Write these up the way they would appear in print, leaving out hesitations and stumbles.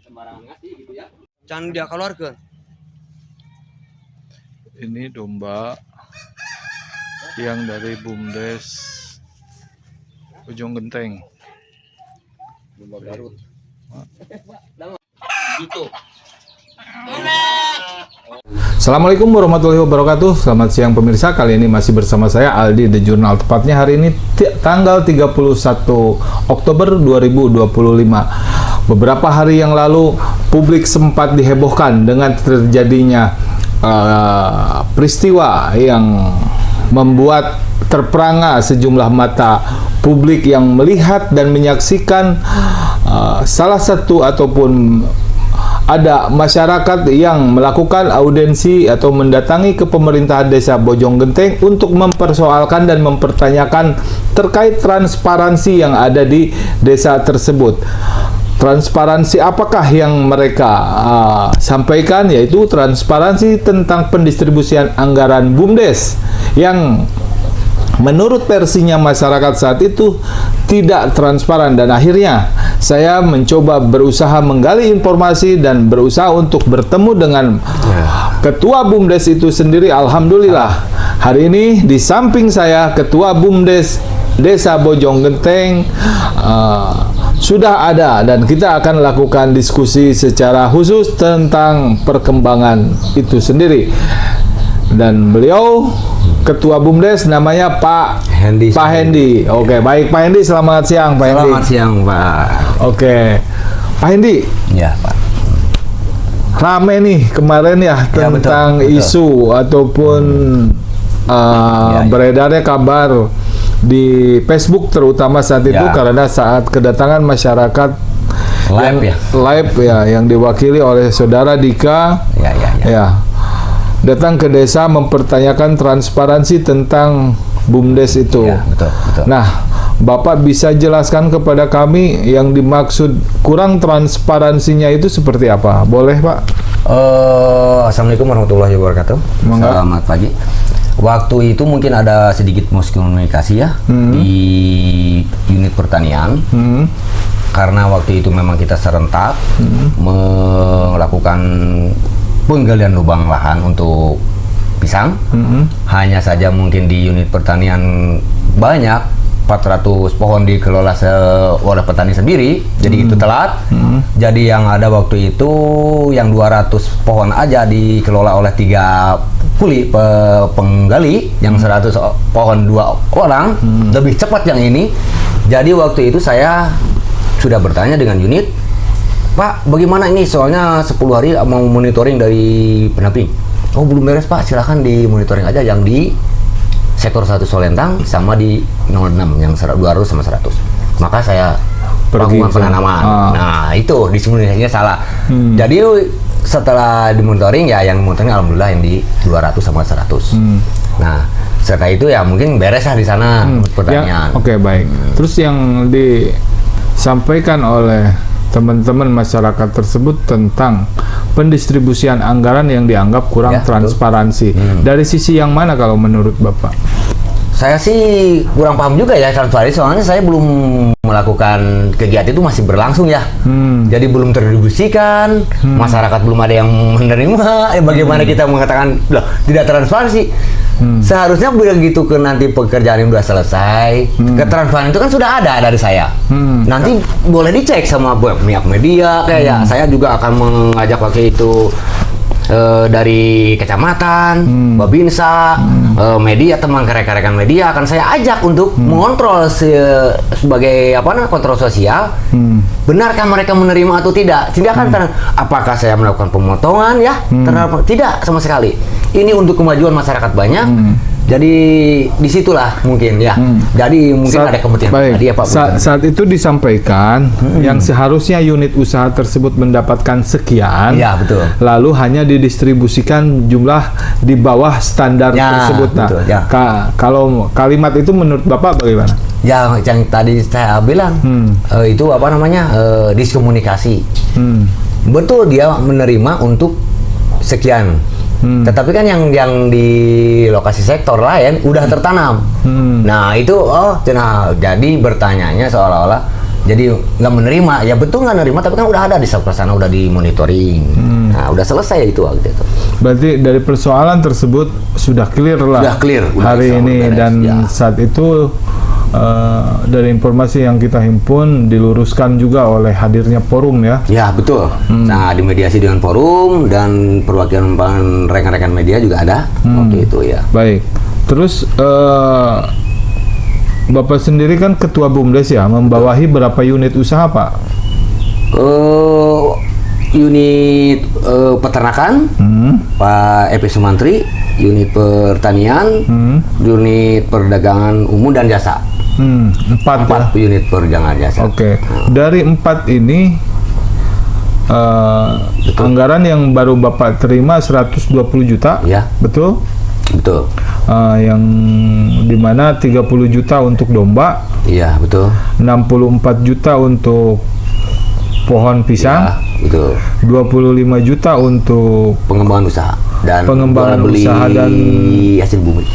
sembarangan ngasih gitu ya. Can dia keluarkan. Ini domba yang dari BUMDes Ujung Genteng. Domba Garut. Gitu. Assalamualaikum warahmatullahi wabarakatuh. Selamat siang pemirsa. Kali ini masih bersama saya Aldi The Journal. Tepatnya hari ini tanggal 31 Oktober 2025. Beberapa hari yang lalu publik sempat dihebohkan dengan terjadinya peristiwa yang membuat terperangah sejumlah mata publik yang melihat dan menyaksikan salah satu ataupun ada masyarakat yang melakukan audensi atau mendatangi ke pemerintahan desa Bojong Genteng untuk mempersoalkan dan mempertanyakan terkait transparansi yang ada di desa tersebut. Transparansi apakah yang mereka sampaikan? Yaitu transparansi tentang pendistribusian anggaran BUMDes yang menurut versinya masyarakat saat itu tidak transparan, dan akhirnya saya mencoba berusaha menggali informasi dan berusaha untuk bertemu dengan ketua BUMDes itu sendiri. Alhamdulillah hari ini di samping saya ketua BUMDes Desa Bojong Genteng sudah ada, dan kita akan lakukan diskusi secara khusus tentang perkembangan itu sendiri. Dan beliau ketua BUMDes namanya Pak Hendi. Pak Hendi. Oke, baik Pak Hendi, selamat siang Pak Hendi. Selamat siang, Pak. Oke. Pak Hendi. Ya, Pak. Rame nih kemarin ya tentang betul. isu ataupun beredarnya kabar di Facebook terutama saat itu karena saat kedatangan masyarakat live yang diwakili oleh saudara Dika datang ke desa mempertanyakan transparansi tentang BUMDes itu. Ya, betul. Nah, Bapak bisa jelaskan kepada kami yang dimaksud kurang transparansinya itu seperti apa? Boleh, Pak? Assalamualaikum warahmatullahi wabarakatuh. Selamat pagi. Waktu itu mungkin ada sedikit miskomunikasi ya di unit pertanian. Karena waktu itu memang kita serentak melakukan penggalian lubang lahan untuk pisang. Hanya saja mungkin di unit pertanian banyak 400 pohon dikelola oleh petani sendiri, jadi itu telat. Jadi yang ada waktu itu yang 200 pohon aja dikelola oleh 3 kuli penggali, yang 100 pohon 2 orang, lebih cepat yang ini. Jadi waktu itu saya sudah bertanya dengan unit, Pak, bagaimana ini? Soalnya 10 hari mau monitoring dari pendamping. Oh, belum beres Pak, silahkan di monitoring aja yang di sektor 1 Solentang sama di 06 yang 200 sama 100. Maka saya melakukan penanaman. Nah, itu disimulasinya salah. Jadi setelah dimonitoring ya yang monitoring alhamdulillah yang di 200 sama 100. Nah, setelah itu ya mungkin beres lah di sana pertanyaan. Oke, baik. Terus yang disampaikan oleh teman-teman masyarakat tersebut tentang pendistribusian anggaran yang dianggap kurang transparansi. Dari sisi yang mana kalau menurut Bapak? Saya sih kurang paham juga ya transparansi, soalnya saya belum melakukan kegiatan itu, masih berlangsung ya. Jadi belum terdistribusikan, masyarakat belum ada yang menerima. Bagaimana kita mengatakan loh tidak transparansi? Seharusnya begitu ke nanti pekerjaan yang sudah selesai, ketransparan itu kan sudah ada dari saya. Nanti boleh dicek sama pihak media, kayak saya juga akan mengajak waktu itu dari kecamatan, Babinsa, media, teman rekan-rekan media akan saya ajak untuk mengontrol sebagai kontrol sosial. Benarkah mereka menerima atau tidak? Tindakan apakah saya melakukan pemotongan ya? Tidak sama sekali. Ini untuk kemajuan masyarakat banyak. Jadi disitulah mungkin ya. Jadi mungkin ada kepentingan tadi ya Pak. Saat itu disampaikan yang seharusnya unit usaha tersebut mendapatkan sekian. Ya, betul. Lalu hanya didistribusikan jumlah di bawah standar tersebut. Nah, betul, kalau kalimat itu menurut Bapak bagaimana? Ya, yang tadi saya bilang itu diskomunikasi. Betul, dia menerima untuk sekian. Tetapi kan yang di lokasi sektor lain udah tertanam. Nah itu jadi bertanyanya seolah-olah Jadi nggak menerima, ya betul nggak menerima, tapi kan udah ada di sana, udah di monitoring. Nah, udah selesai itu waktu itu. Berarti dari persoalan tersebut sudah clear lah. Sudah clear hari ini beres, dan ya. Saat itu dari informasi yang kita himpun diluruskan juga oleh hadirnya forum ya. Ya betul. Nah, dimediasi dengan forum dan perwakilan rekan-rekan media juga ada waktu itu ya. Baik. Terus Bapak sendiri kan ketua BUMDes ya, membawahi berapa unit usaha Pak? Unit peternakan, Pak Epi Sumantri, unit pertanian, unit perdagangan umum dan jasa. 4 ya? Unit perdagangan jasa. Oke. Dari 4 ini anggaran yang baru Bapak terima 120 juta, ya. Betul? Betul. Yang dimana 30 juta untuk domba, iya betul. 64 juta untuk pohon pisang, ya, betul. 25 juta untuk pengembangan usaha dan usaha dan hasil bumi.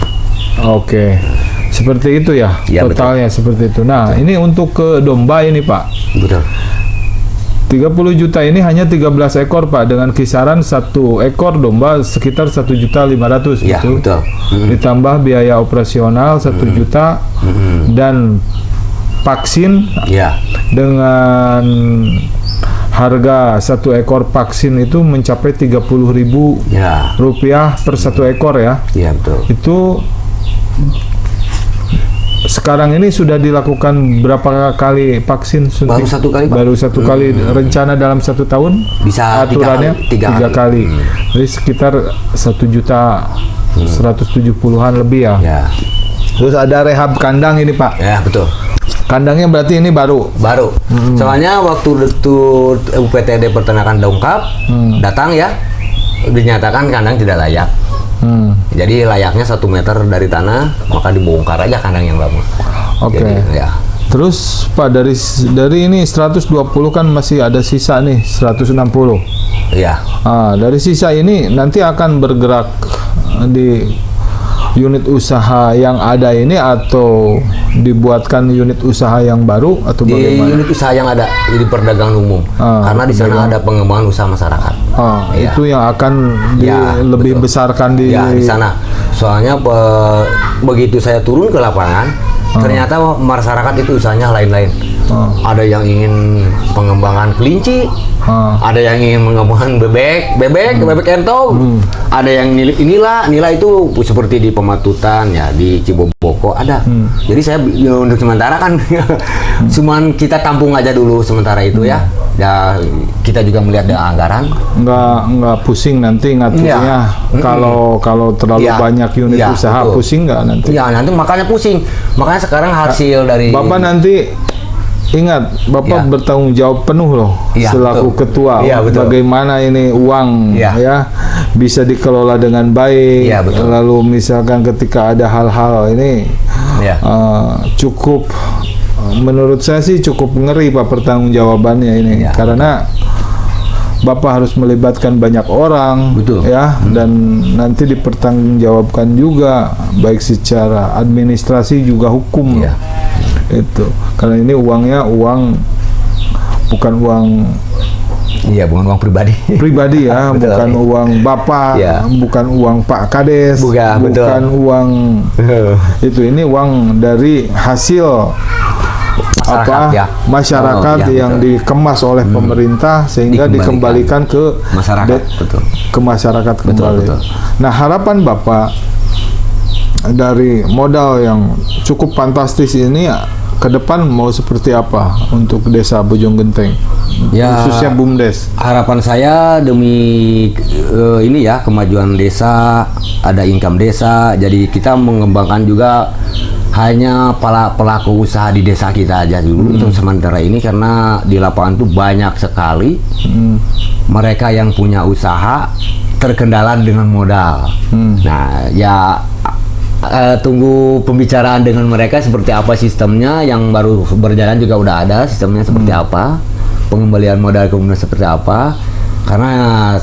Oke, seperti itu ya, ya totalnya betul. Seperti itu. Nah, ini untuk ke domba ini Pak. Betul. 30 juta ini hanya 13 ekor Pak, dengan kisaran 1 ekor domba sekitar 1.500.000 ya, gitu. Betul. Ditambah biaya operasional 1 juta dan vaksin ya. Dengan harga 1 ekor vaksin itu mencapai 30.000 ya. rupiah per 1 ekor ya. Iya betul. Itu sekarang ini sudah dilakukan berapa kali vaksin suntik? Baru 1 kali Pak. Baru 1 kali. Rencana dalam 1 tahun? Bisa aturannya 3 kali. Jadi sekitar 1.170.000-an lebih ya. Ya. Terus ada rehab kandang ini Pak. Ya betul. Kandangnya berarti ini baru? Baru. Soalnya waktu itu UPTD Peternakan Dongkap datang ya, dinyatakan kandang tidak layak. Jadi layaknya 1 meter dari tanah, maka dibongkar aja kandang yang lama. Oke. Ya. Terus Pak, dari ini 120 kan masih ada sisa nih 160. Iya. Dari sisa ini nanti akan bergerak di unit usaha yang ada ini atau dibuatkan unit usaha yang baru atau bagaimana? Di unit usaha yang ada di perdagangan umum, karena di sana ada pengembangan usaha masyarakat. Ya. Itu yang akan lebih besarkan di sana. Soalnya begitu saya turun ke lapangan, ternyata masyarakat itu usahanya lain-lain. Ada yang ingin pengembangan kelinci, ada yang ingin mengembangkan bebek entong, ada yang nila itu seperti di Pematutan ya, di Ciboboko ada. Jadi saya untuk sementara kan cuman kita tampung aja dulu sementara itu ya. Ya kita juga melihat ada anggaran. Nggak pusing nanti ngaturnya. Kalau terlalu banyak unit usaha, betul. Pusing nggak nanti? Ya nanti makanya pusing. Makanya sekarang hasil dari Bapak nanti ingat, Bapak bertanggung jawab penuh loh selaku ketua. Bagaimana ini uang ya bisa dikelola dengan baik. Lalu misalkan ketika ada hal-hal ini cukup, menurut saya sih cukup ngeri Pak pertanggungjawabannya ini. Karena Bapak harus melibatkan banyak orang, dan nanti dipertanggungjawabkan juga baik secara administrasi juga hukum. Itu karena ini uangnya bukan uang bukan uang pribadi ya. Bukan uang Bapak, bukan uang Pak Kades, bukan uang itu, ini uang dari hasil masyarakat yang dikemas oleh pemerintah sehingga dikembalikan ke masyarakat, ke masyarakat kembali. Nah, harapan Bapak dari modal yang cukup fantastis ini ke depan mau seperti apa untuk Desa Bojonggenteng, khususnya BUMDes? Harapan saya demi ini ya, kemajuan desa, ada income desa, jadi kita mengembangkan juga hanya pelaku usaha di desa kita aja dulu untuk sementara ini, karena di lapangan tuh banyak sekali mereka yang punya usaha terkendala dengan modal. Nah ya tunggu pembicaraan dengan mereka seperti apa sistemnya. Yang baru berjalan juga udah ada sistemnya seperti apa, pengembalian modal kemudian seperti apa. Karena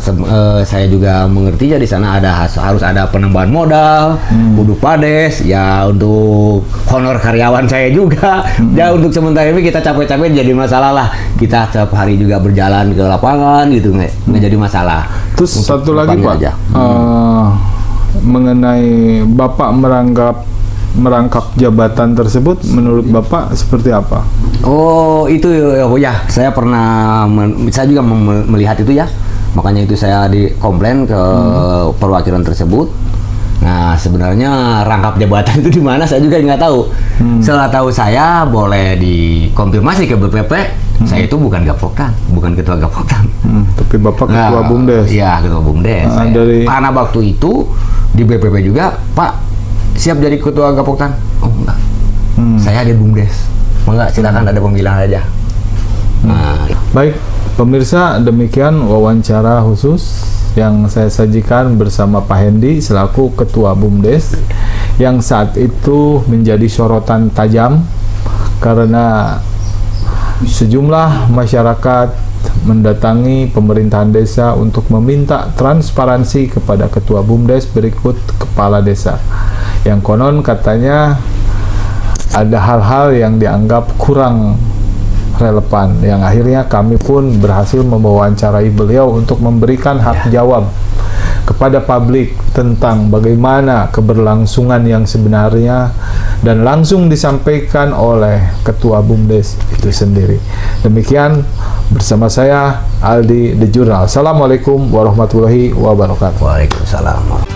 saya juga mengerti ya di sana harus ada penambahan modal, kudu pades, ya untuk honor karyawan saya juga. Ya untuk sementara ini kita capek-capek jadi masalah lah. Kita setiap hari juga berjalan ke lapangan gitu, nggak jadi masalah. Terus Untuk satu lagi Pak, aja. mengenai Bapak merangkap jabatan tersebut, menurut Bapak seperti apa? Oh itu ya, saya saya juga melihat itu ya, makanya itu saya dikomplain ke perwakilan tersebut. Nah sebenarnya rangkap jabatan itu di mana saya juga nggak tahu. Setelah tahu saya boleh dikonfirmasi ke BPP, saya itu bukan Gapoktan, bukan ketua Gapoktan. Tapi Bapak ketua BUMDes. Iya ketua BUMDes. Karena waktu itu di BPP juga, Pak siap jadi ketua Gapoktan? Oh enggak, saya di BUMDes. Enggak, silakan ada pemilihan aja. Nah. Baik, pemirsa, demikian wawancara khusus yang saya sajikan bersama Pak Hendy selaku Ketua BUMDes yang saat itu menjadi sorotan tajam karena sejumlah masyarakat mendatangi pemerintahan desa untuk meminta transparansi kepada Ketua BUMDes berikut kepala desa yang konon katanya ada hal-hal yang dianggap kurang relevan, yang akhirnya kami pun berhasil mewawancarai beliau untuk memberikan hak jawab kepada publik tentang bagaimana keberlangsungan yang sebenarnya dan langsung disampaikan oleh Ketua BUMDes itu sendiri. Demikian bersama saya Aldi The Journal. Assalamualaikum warahmatullahi wabarakatuh. Waalaikumsalam.